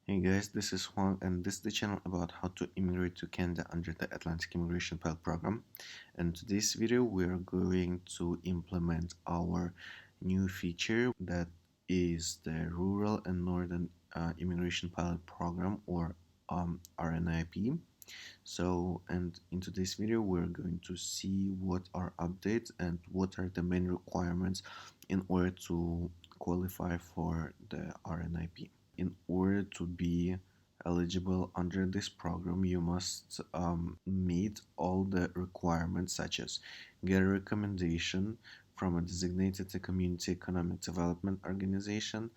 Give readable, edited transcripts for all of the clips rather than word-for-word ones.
Hey guys, this is Juan, and this is the channel about how to immigrate to Canada under the Atlantic Immigration Pilot Program. And in today's video, we're going to implement our new feature that is the Rural and Northern Immigration Pilot Program, or RNIP. And in today's video, we're going to see what are updates and what are the main requirements in order to qualify for the RNIP. In order to be eligible under this program, you must meet all the requirements, such as get a recommendation from a designated community economic development organization,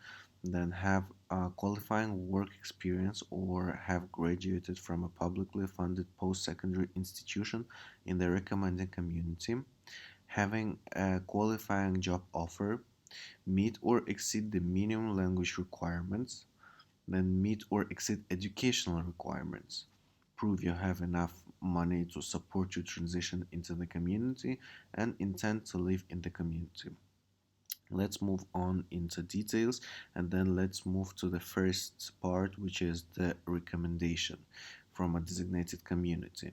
then have a qualifying work experience or have graduated from a publicly funded post-secondary institution in the recommended community, having a qualifying job offer, meet or exceed the minimum language requirements, then meet or exceed educational requirements, prove you have enough money to support your transition into the community, and intend to live in the community. Let's move on into details, and then let's move to the first part, which is the recommendation from a designated community.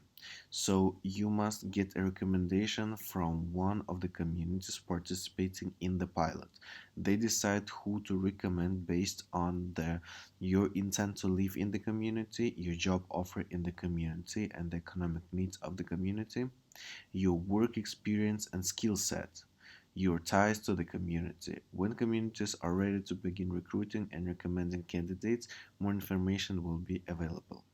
So you must get a recommendation from one of the communities participating in the pilot. They decide who to recommend based on your intent to live in the community, your job offer in the community, and the economic needs of the community, your work experience and skill set, your ties to the community. When communities are ready to begin recruiting and recommending candidates, more information will be available.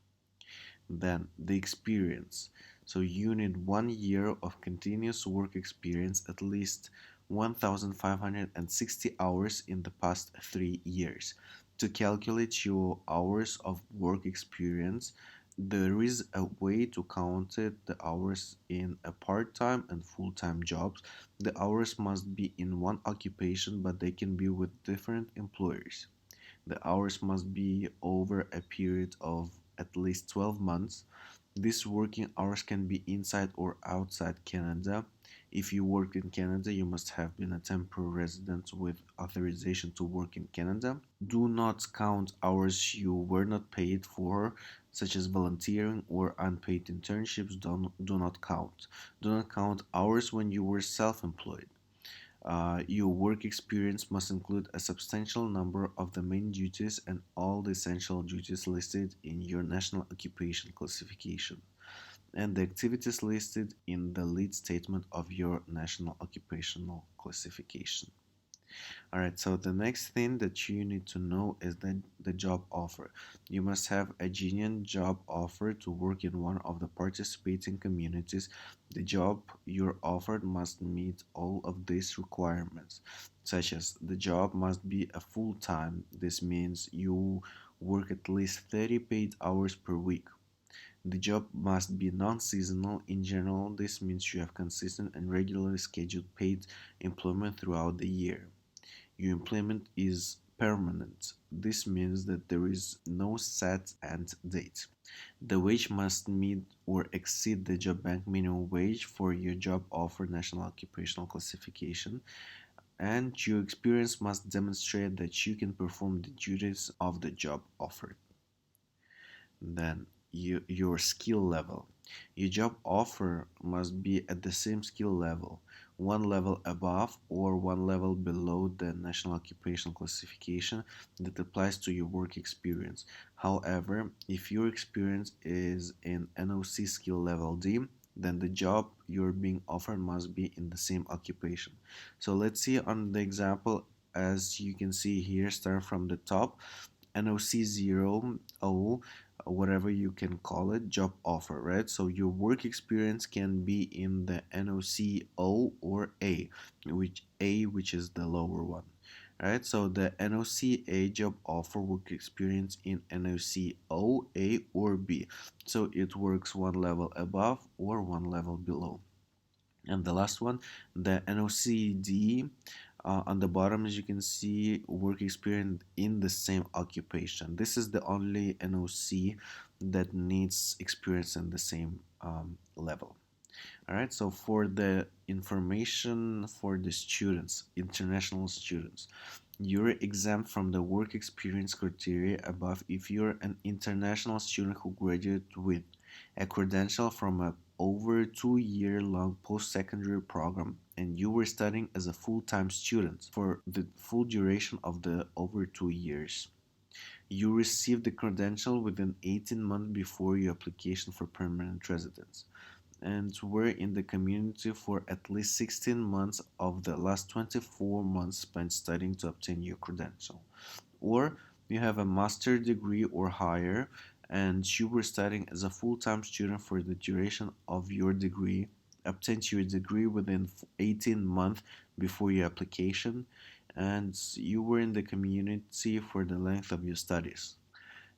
Then, the experience. So, you need 1 year of continuous work experience, at least 1,560 hours in the past 3 years. To calculate your hours of work experience, there is a way to count the hours in a part-time and full-time jobs. The hours must be in one occupation, but they can be with different employers. The hours must be over a period of at least 12 months. These working hours can be inside or outside Canada. If you work in Canada, you must have been a temporary resident with authorization to work in Canada. Do not count hours you were not paid for, such as volunteering or unpaid internships. Do not count. Do not count hours when you were self-employed. Your work experience must include a substantial number of the main duties and all the essential duties listed in your national occupation classification, and the activities listed in the lead statement of your national occupational classification. Alright, so the next thing that you need to know is the job offer. You must have a genuine job offer to work in one of the participating communities. The job you're offered must meet all of these requirements, such as the job must be a full-time. This means you work at least 30 paid hours per week. The job must be non-seasonal. In general, this means you have consistent and regularly scheduled paid employment throughout the year. Your employment is permanent. This means that there is no set end date. The wage must meet or exceed the job bank minimum wage for your job offer national occupational classification, and your experience must demonstrate that you can perform the duties of the job offered. Then your skill level. Your job offer must be at the same skill level, one level above or one level below the national occupational classification that applies to your work experience. However, if your experience is in NOC skill level D, then the job you're being offered must be in the same occupation. So let's see on the example. As you can see here, start from the top, NOC 0, whatever you can call it, job offer, right? So your work experience can be in the NOC O or A, which is the lower one, right? So the NOC A job offer work experience in NOC O, A, or B. So it works one level above or one level below. And the last one, the NOCD, on the bottom, as you can see, work experience in the same occupation. This is the only NOC that needs experience in the same level. All right, so for the information for the students, international students, You're exempt from the work experience criteria above if you're an international student who graduated with a credential from a over 2 year long post secondary program and you were studying as a full time student for the full duration of the over 2 years. You received the credential within 18 months before your application for permanent residence and were in the community for at least 16 months of the last 24 months spent studying to obtain your credential. Or you have a master's degree or higher and you were studying as a full-time student for the duration of your degree, obtained your degree within 18 months before your application, and you were in the community for the length of your studies.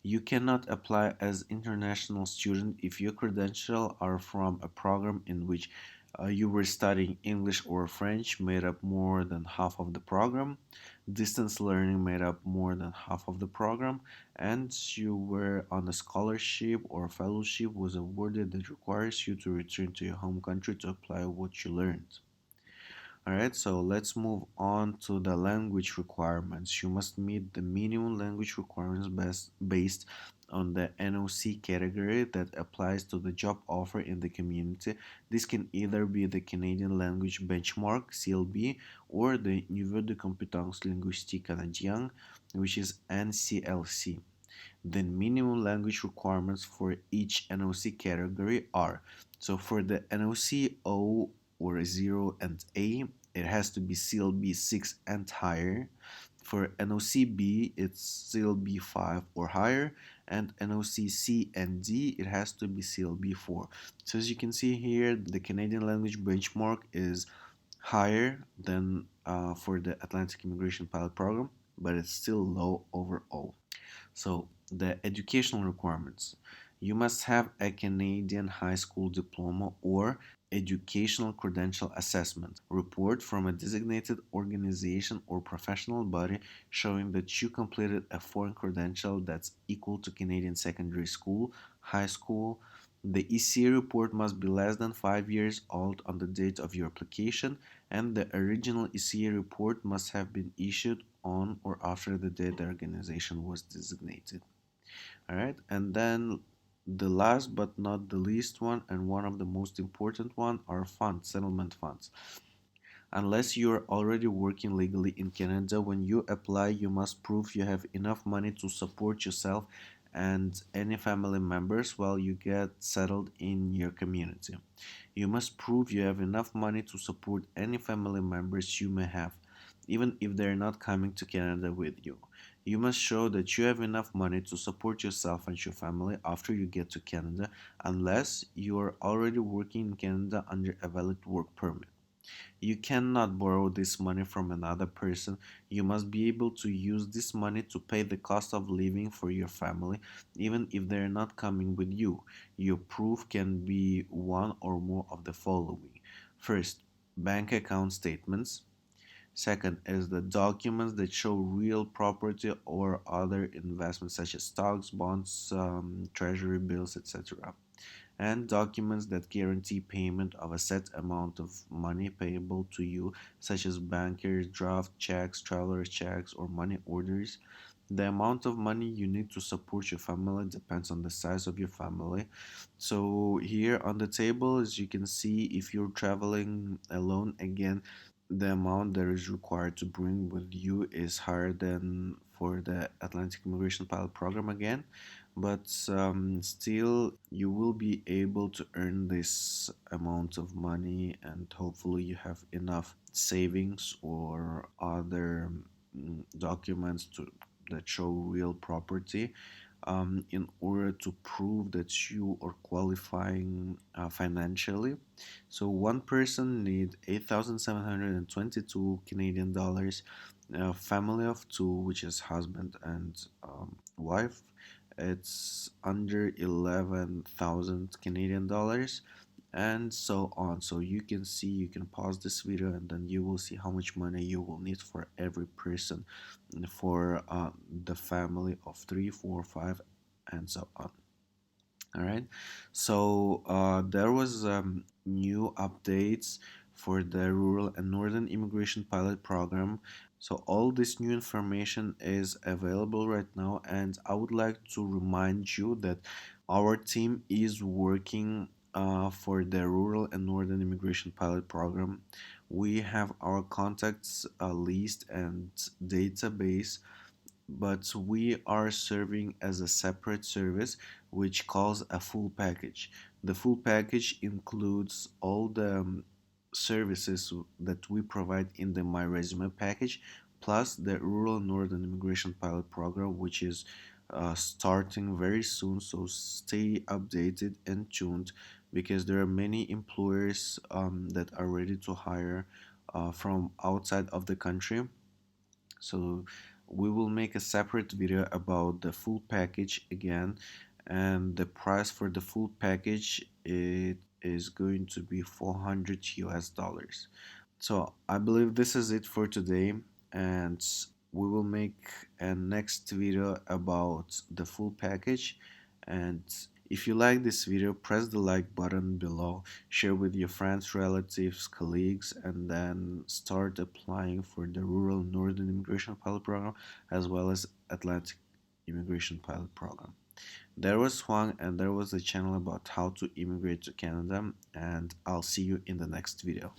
You cannot apply as international student if your credentials are from a program in which you were studying English or French made up more than half of the program, distance learning made up more than half of the program, and you were on a scholarship or fellowship was awarded that requires you to return to your home country to apply what you learned. Alright, so let's move on to the language requirements. You must meet the minimum language requirements based on the NOC category that applies to the job offer in the community. This can either be the Canadian Language Benchmark (CLB) or the Niveau de compétence linguistique canadien, which is NCLC. The minimum language requirements for each NOC category are so for the NOC O or 0 and A, it has to be CLB 6 and higher. For NOC B, it's CLB 5 or higher, and NOC C and D, it has to be CLB 4. So as you can see here, the Canadian language benchmark is higher than for the Atlantic Immigration Pilot Program, but it's still low overall. So, the educational requirements. You must have a Canadian high school diploma or educational credential assessment report from a designated organization or professional body showing that you completed a foreign credential that's equal to Canadian secondary school, high school. The ECA report must be less than 5 years old on the date of your application, and the original ECA report must have been issued on or after the date the organization was designated. All right, and then the last but not the least one, and one of the most important one, are funds, settlement funds. Unless you are already working legally in Canada, when you apply, you must prove you have enough money to support yourself and any family members while you get settled in your community. You must prove you have enough money to support any family members you may have, even if they're not coming to Canada with you. You must show that you have enough money to support yourself and your family after you get to Canada, unless you are already working in Canada under a valid work permit. You cannot borrow this money from another person. You must be able to use this money to pay the cost of living for your family, even if they're not coming with you. Your proof can be one or more of the following. First, bank account statements. Second is the documents that show real property or other investments such as stocks, bonds, treasury bills, etc. And documents that guarantee payment of a set amount of money payable to you, such as bankers, draft checks, traveler's checks, or money orders. The amount of money you need to support your family depends on the size of your family. So, here on the table, as you can see, if you're traveling alone, again, the amount that is required to bring with you is higher than for the Atlantic Immigration Pilot Program again, but still you will be able to earn this amount of money and hopefully you have enough savings or other documents that show real property in order to prove that you are qualifying financially. So one person need 8,722 Canadian dollars. A family of two, which is husband and wife, it's under 11,000 Canadian dollars and so on. So you can see, you can pause this video and then you will see how much money you will need for every person for the family of three, four, five, and so on. All right. So there was new updates for the rural and northern immigration pilot program. So all this new information is available right now, and I would like to remind you that our team is working for the Rural and Northern Immigration Pilot Program. We have our contacts list and database, but we are serving as a separate service which calls a full package. The full package includes all the services that we provide in the My Resume package, plus the Rural Northern Immigration Pilot Program, which is starting very soon. So stay updated and tuned because there are many employers that are ready to hire from outside of the country. So we will make a separate video about the full package again, and the price for the full package it is going to be 400 US dollars. So I believe this is it for today, and we will make a next video about the full package. And if you like this video, press the like button below, share with your friends, relatives, colleagues, and then start applying for the Rural Northern Immigration Pilot Program as well as Atlantic Immigration Pilot Program. There was Huang, and there was a channel about how to immigrate to Canada, and I'll see you in the next video.